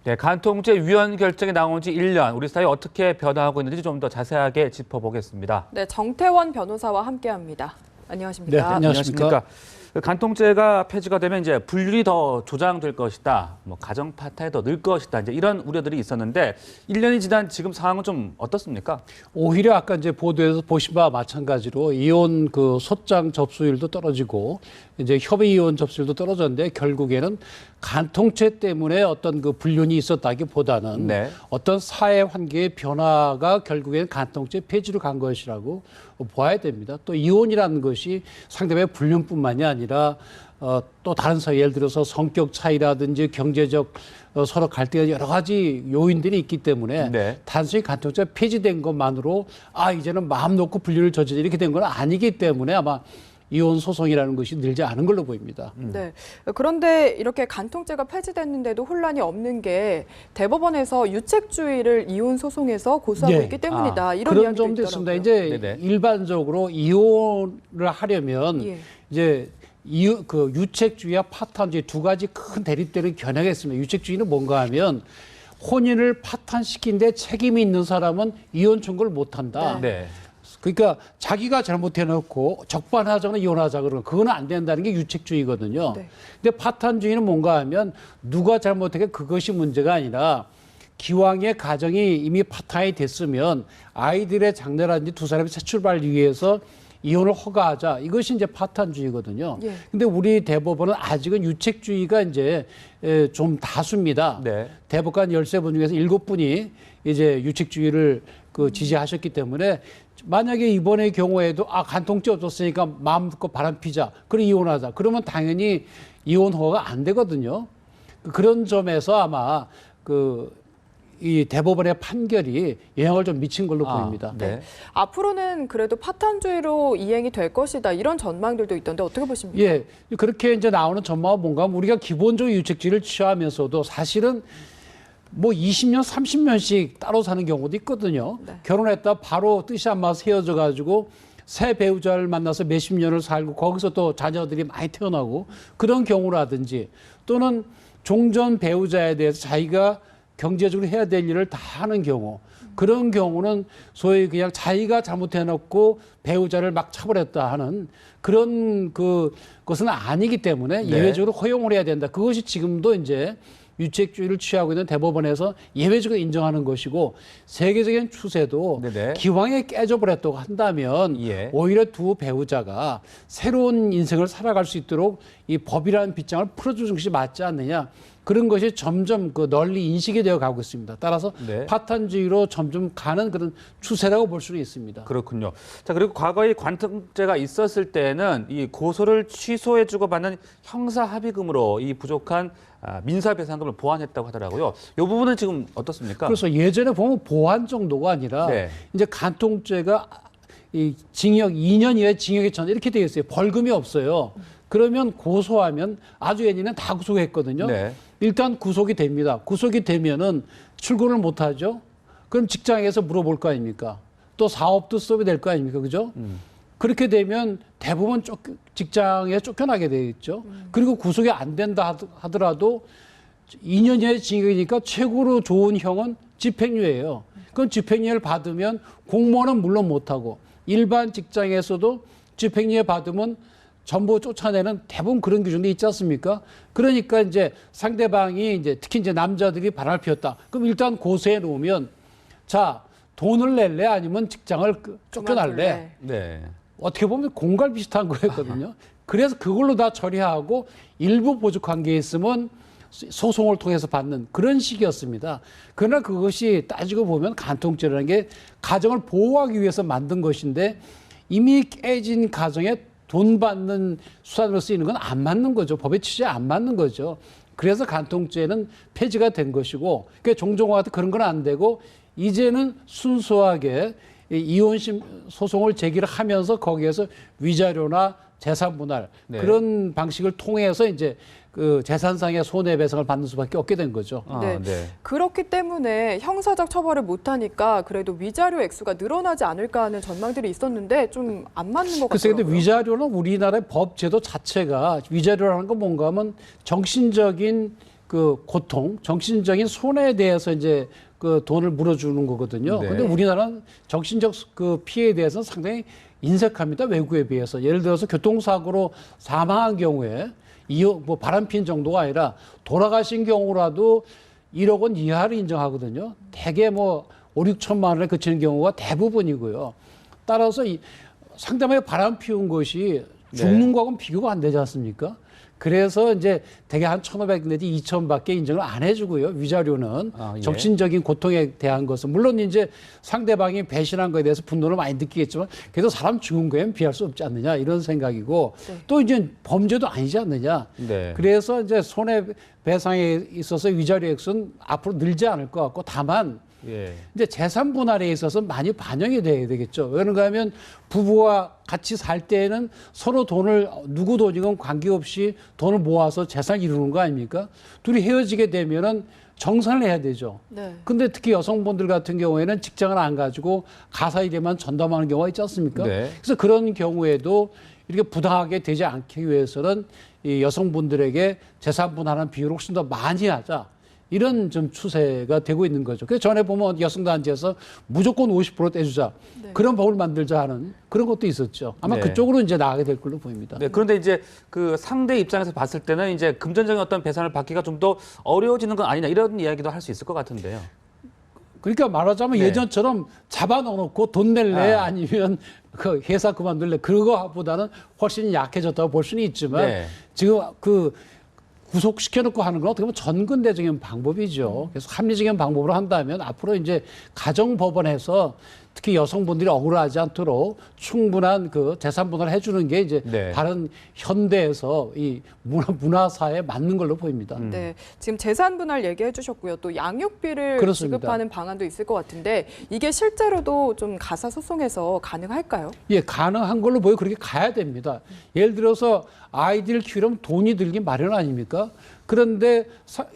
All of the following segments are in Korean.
네, 간통죄 위헌 결정이 나온 지 1년, 우리 사회 어떻게 변화하고 있는지 좀 더 자세하게 짚어보겠습니다. 네, 정태원 변호사와 함께합니다. 안녕하십니까? 네, 안녕하십니까? 간통죄가 폐지가 되면 이제 불륜이 더 조장될 것이다, 뭐 가정 파탄이 더 늘 것이다, 이제 이런 우려들이 있었는데 1년이 지난 지금 상황은 좀 어떻습니까? 오히려 아까 이제 보도에서 보신 바와 마찬가지로 이혼 그 소장 접수율도 떨어지고 이제 협의 이혼 접수율도 떨어졌는데 결국에는 간통죄 때문에 어떤 그 불륜이 있었다기보다는 네. 어떤 사회 환경의 변화가 결국에는 간통죄 폐지로 간 것이라고 봐야 됩니다. 또 이혼이라는 것이 상대방의 불륜뿐만이 아니라 또 다른 사회 예를 들어서 성격 차이라든지 경제적 서로 갈등의 여러 가지 요인들이 있기 때문에 네. 단순히 간통죄 폐지된 것만으로 이제는 마음 놓고 불륜을 저지르 이렇게 된 건 아니기 때문에 아마 이혼 소송이라는 것이 늘지 않은 걸로 보입니다. 네. 그런데 이렇게 간통죄가 폐지됐는데도 혼란이 없는 게 대법원에서 유책주의를 이혼 소송에서 고소하고 네. 있기 때문이다. 이런 그런 이야기도 점도 있습니다. 있더라고요. 이제 네네. 일반적으로 이혼을 하려면 예. 이제 그 유책주의와 파탄주의 두 가지 큰 대립되는 견해가 있습니다. 유책주의는 뭔가 하면 혼인을 파탄시킨 데 책임이 있는 사람은 이혼 청구를 못한다. 네. 그러니까 자기가 잘못해놓고 적반하장은 이혼하자 그러면 그거는 안 된다는 게 유책주의거든요. 네. 근데 파탄주의는 뭔가 하면 누가 잘못하게 그것이 문제가 아니라 기왕의 가정이 이미 파탄이 됐으면 아이들의 장래라든지 두 사람의 새 출발을 위해서 이혼을 허가하자. 이것이 이제 파탄주의거든요. 예. 근데 우리 대법원은 아직은 유책주의가 이제 좀 다수입니다. 네. 대법관 13분 중에서 7분이 이제 유책주의를 지지하셨기 때문에 만약에 이번의 경우에도 간통죄 없었으니까 마음 듣고 바람 피자. 그리고 이혼하자. 그러면 당연히 이혼 허가가 안 되거든요. 그런 점에서 아마 이 대법원의 판결이 영향을 좀 미친 걸로 보입니다. 네. 앞으로는 그래도 파탄주의로 이행이 될 것이다. 이런 전망들도 있던데 어떻게 보십니까? 예, 그렇게 이제 나오는 전망은 뭔가 하면 우리가 기본적으로 유책주의를 취하면서도 사실은 뭐 20년, 30년씩 따로 사는 경우도 있거든요. 네. 결혼했다 바로 뜻이 안 맞아서 헤어져 가지고 새 배우자를 만나서 몇십 년을 살고 거기서 또 자녀들이 많이 태어나고 그런 경우라든지 또는 종전 배우자에 대해서 자기가 경제적으로 해야 될 일을 다 하는 경우 그런 경우는 소위 그냥 자기가 잘못해놓고 배우자를 막 차버렸다 하는 그런 것은 아니기 때문에 네. 예외적으로 허용을 해야 된다. 그것이 지금도 이제 유책주의를 취하고 있는 대법원에서 예외적으로 인정하는 것이고 세계적인 추세도 네네. 기왕에 깨져버렸다고 한다면 예. 오히려 두 배우자가 새로운 인생을 살아갈 수 있도록 이 법이라는 빗장을 풀어주는 것이 맞지 않느냐. 그런 것이 점점 널리 인식이 되어 가고 있습니다. 따라서 네. 파탄주의로 점점 가는 그런 추세라고 볼 수는 있습니다. 그렇군요. 자, 그리고 과거에 간통죄가 있었을 때는 이 고소를 취소해주고 받는 형사합의금으로 이 부족한 민사배상금을 보완했다고 하더라고요. 이 부분은 지금 어떻습니까? 그래서 예전에 보면 보완 정도가 아니라 네. 이제 간통죄가 이 징역 2년 이하의 징역에 처한다 이렇게 되어 있어요. 벌금이 없어요. 그러면 고소하면 아주 예전에는 다 구속했거든요. 네. 일단 구속이 됩니다. 구속이 되면은 출근을 못 하죠. 그럼 직장에서 물어볼 거 아닙니까? 또 사업도 스톱이 될 거 아닙니까? 그죠? 그렇게 되면 대부분 직장에 쫓겨나게 되겠죠. 그리고 구속이 안 된다 하더라도 2년 이하의 징역이니까 최고로 좋은 형은 집행유예예요. 그럼 집행유예를 받으면 공무원은 물론 못하고 일반 직장에서도 집행유예 받으면 전부 쫓아내는 대부분 그런 규정도 있지 않습니까? 그러니까 이제 상대방이 이제 특히 이제 남자들이 바람을 피웠다. 그럼 일단 고소해 놓으면 자, 돈을 낼래 아니면 직장을 쫓겨날래? 네. 어떻게 보면 공갈 비슷한 거였거든요. 그래서 그걸로 다 처리하고 일부 보직 관계에 있으면 소송을 통해서 받는 그런 식이었습니다. 그러나 그것이 따지고 보면 간통죄라는 게 가정을 보호하기 위해서 만든 것인데 이미 깨진 가정에 돈 받는 수단으로 쓰이는 건 안 맞는 거죠. 법의 취지에 안 맞는 거죠. 그래서 간통죄는 폐지가 된 것이고 그러니까 종종과 같은 그런 건 안 되고 이제는 순수하게 이혼 소송을 제기를 하면서 거기에서 위자료나 재산 분할 네. 그런 방식을 통해서 이제 재산상의 손해배상을 받는 수밖에 없게 된 거죠. 네. 그렇기 때문에 형사적 처벌을 못하니까 그래도 위자료 액수가 늘어나지 않을까 하는 전망들이 있었는데 좀 안 맞는 것 글쎄, 같아요. 근데 위자료는 우리나라의 법 제도 자체가 위자료라는 건 뭔가 하면 정신적인 그 고통, 정신적인 손해에 대해서 이제 그 돈을 물어주는 거거든요. 네. 근데 우리나라는 정신적 그 피해에 대해서는 상당히 인색합니다. 외국에 비해서. 예를 들어서 교통사고로 사망한 경우에 뭐 바람 핀 정도가 아니라 돌아가신 경우라도 1억 원 이하를 인정하거든요. 대개 뭐 5, 6천만 원에 그치는 경우가 대부분이고요. 따라서 상대방이 바람 피운 것이 죽는 거하고는 비교가 안 되지 않습니까? 그래서 이제 대개 한 1,500 내지 2,000밖에 인정을 안 해주고요. 위자료는 예. 정신적인 고통에 대한 것은 물론 이제 상대방이 배신한 거에 대해서 분노를 많이 느끼겠지만 그래도 사람 죽은 거에는 비할 수 없지 않느냐 이런 생각이고 네. 또 이제 범죄도 아니지 않느냐. 네. 그래서 이제 손해배상에 있어서 위자료 액수는 앞으로 늘지 않을 것 같고 다만 예. 이제 재산 분할에 있어서 많이 반영이 돼야 되겠죠. 그런가 하면 부부와 같이 살 때에는 서로 돈을 누구 돈이건 관계없이 돈을 모아서 재산을 이루는 거 아닙니까? 둘이 헤어지게 되면은 정산을 해야 되죠. 네. 근데 특히 여성분들 같은 경우에는 직장을 안 가지고 가사 일에만 전담하는 경우가 있지 않습니까? 네. 그래서 그런 경우에도 이렇게 부당하게 되지 않기 위해서는 이 여성분들에게 재산 분할하는 비율을 훨씬 더 많이 하자. 이런 좀 추세가 되고 있는 거죠. 그래서 전에 보면 여성단체에서 무조건 50% 떼주자. 네. 그런 법을 만들자 하는 그런 것도 있었죠. 아마 네. 그쪽으로 이제 나가게 될 걸로 보입니다. 네, 그런데 이제 그 상대 입장에서 봤을 때는 이제 금전적인 어떤 배상을 받기가 좀 더 어려워지는 건 아니냐 이런 이야기도 할 수 있을 것 같은데요. 그러니까 말하자면 네. 예전처럼 잡아놓고 돈 낼래 아니면 그 회사 그만둘래 그거보다는 훨씬 약해졌다고 볼 수는 있지만 네. 지금 그 구속시켜놓고 하는 건 어떻게 보면 전근대적인 방법이죠. 그래서 합리적인 방법으로 한다면 앞으로 이제 가정법원에서 특히 여성분들이 억울하지 않도록 충분한 그 재산 분할을 해주는 게 이제 네. 다른 현대에서 이 문화사에 맞는 걸로 보입니다. 네, 지금 재산 분할 얘기해 주셨고요. 또 양육비를 그렇습니다. 지급하는 방안도 있을 것 같은데 이게 실제로도 좀 가사 소송에서 가능할까요? 예, 가능한 걸로 보여 그렇게 가야 됩니다. 예를 들어서 아이들 키우려면 돈이 들기 마련 아닙니까? 그런데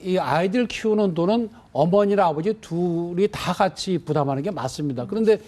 이 아이들 키우는 돈은 어머니나 아버지 둘이 다 같이 부담하는 게 맞습니다. 그런데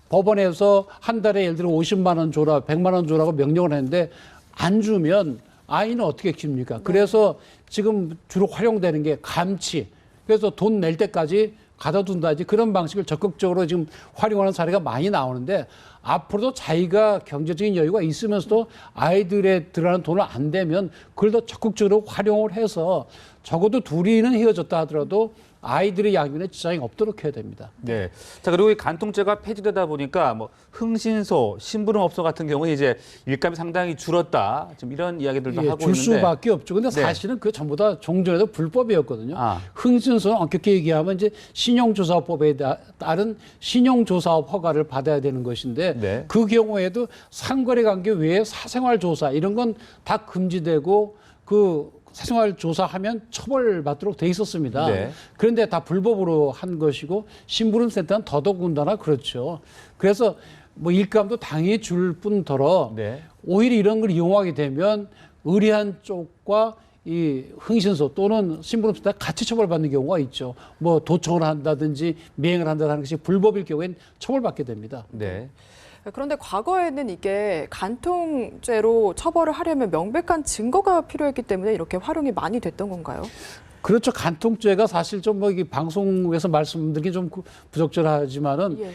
법원에서 한 달에 예를 들어 50만 원 줘라, 100만 원 줘라고 명령을 했는데 안 주면 아이는 어떻게 키웁니까? 그래서 지금 주로 활용되는 게 감치. 그래서 돈 낼 때까지 가둬둔다지 그런 방식을 적극적으로 지금 활용하는 사례가 많이 나오는데 앞으로도 자기가 경제적인 여유가 있으면서도 아이들에 들어가는 돈을 안 대면 그걸 더 적극적으로 활용을 해서 적어도 둘이는 헤어졌다 하더라도 아이들의 양육에 지장이 없도록 해야 됩니다. 네. 자, 그리고 이 간통죄가 폐지되다 보니까 뭐 흥신소, 심부름업소 같은 경우에 이제 일감이 상당히 줄었다. 지금 이런 이야기들도 하고 줄 있는데. 수밖에 없죠. 근데 네. 사실은 그 전부 다 종전에도 불법이었거든요. 아. 흥신소는 엄격히 얘기하면 이제 신용조사법에 따른 신용조사업 허가를 받아야 되는 것인데 네. 그 경우에도 상거래 관계 외에 사생활 조사 이런 건 다 금지되고 그 사생활 조사하면 처벌받도록 돼 있었습니다. 네. 그런데 다 불법으로 한 것이고 심부름센터는 더더군다나 그렇죠. 그래서 뭐 일감도 당연히 줄 뿐더러 네. 오히려 이런 걸 이용하게 되면 의뢰한 쪽과 이 흥신소 또는 심부름센터 같이 처벌받는 경우가 있죠. 뭐 도청을 한다든지 미행을 한다는 것이 불법일 경우엔 처벌받게 됩니다. 네. 그런데 과거에는 이게 간통죄로 처벌을 하려면 명백한 증거가 필요했기 때문에 이렇게 활용이 많이 됐던 건가요? 그렇죠. 간통죄가 사실 좀 뭐 방송에서 말씀드리기 좀 부적절하지만은 예.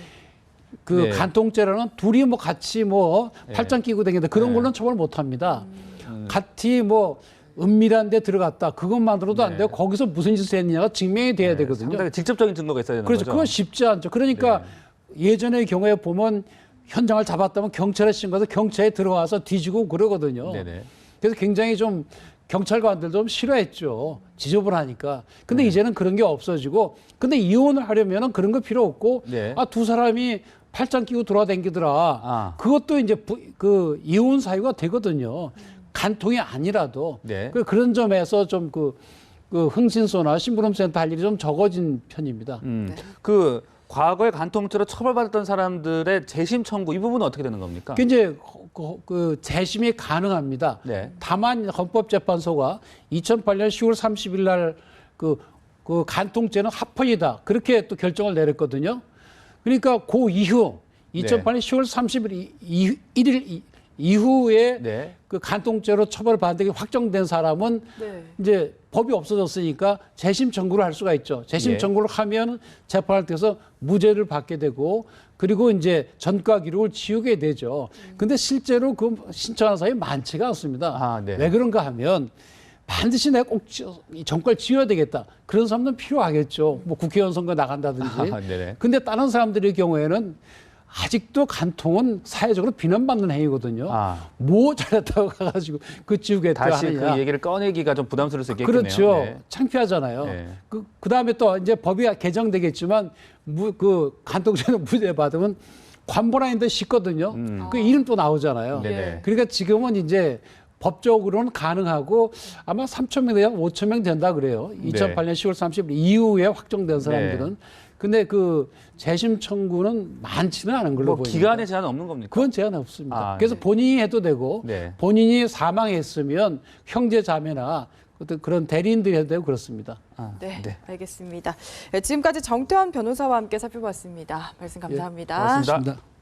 그 네. 간통죄라는 둘이 뭐 같이 뭐 팔짱 끼고 다닌다 그런 네. 걸로는 처벌 못 합니다. 같이 뭐 은밀한 데 들어갔다. 그것만으로도 안 네. 되고 거기서 무슨 짓을 했느냐가 증명이 돼야 되거든요. 상당히 직접적인 증거가 있어야 되는 그렇죠. 거죠. 그건 쉽지 않죠. 그러니까 예전의 경우에 보면 현장을 잡았다면 경찰에 신고해서 경찰에 들어와서 뒤지고 그러거든요. 네네. 그래서 굉장히 좀 경찰관들도 좀 싫어했죠. 지저분하니까. 근데 이제는 그런 게 없어지고 근데 이혼을 하려면은 그런 거 필요 없고 네. 아, 두 사람이 팔짱 끼고 돌아다니더라. 아. 그것도 이제 그 이혼 사유가 되거든요. 간통이 아니라도. 네. 그런 점에서 좀 그 흥신소나 심부름센터 할 일이 좀 적어진 편입니다. 그 과거에 간통죄로 처벌받았던 사람들의 재심 청구 이 부분은 어떻게 되는 겁니까? 그 이제 그 재심이 가능합니다. 네. 다만 헌법재판소가 2008년 10월 30일 날 그 간통죄는 합헌이다. 그렇게 또 결정을 내렸거든요. 그러니까 그 이후 2008년 10월 31일 이후에 네. 그 간통죄로 처벌받는 게 확정된 사람은 네. 이제 법이 없어졌으니까 재심 청구를 할 수가 있죠. 재심 예. 청구를 하면 재판을 통해서 무죄를 받게 되고 그리고 이제 전과 기록을 지우게 되죠. 근데 실제로 그 신청하는 사람이 많지가 않습니다. 아, 네. 왜 그런가 하면 반드시 내가 꼭 이 정권을 지워야 되겠다. 그런 사람들은 필요하겠죠. 뭐 국회의원 선거 나간다든지. 아, 네네. 근데 다른 사람들의 경우에는 아직도 간통은 사회적으로 비난받는 행위거든요. 아. 뭐 잘했다고 가가지고 그 지우겠다 다시 하느냐. 그 얘기를 꺼내기가 좀 부담스러울 수 있겠네요. 그렇죠. 네. 창피하잖아요. 네. 그다음에 또 이제 법이 개정되겠지만 그 간통죄는 무죄 받으면 관본아인데 쉽거든요. 그 이름 또 나오잖아요. 네네. 그러니까 지금은 이제 법적으로는 가능하고 아마 3천 명 내야 5천 명 된다 그래요. 2008년 10월 30일 이후에 확정된 사람들은. 근데 그 재심 청구는 많지는 않은 걸로 뭐 보입니다. 기간의 제한은 없는 겁니까? 그건 제한 없습니다. 아, 그래서 네. 본인이 해도 되고 네. 본인이 사망했으면 형제 자매나 어떤 그런 대리인들이 해도 되고 그렇습니다. 아, 네, 네. 알겠습니다. 네, 지금까지 정태환 변호사와 함께 살펴봤습니다. 말씀 감사합니다. 고맙습니다. 고맙습니다.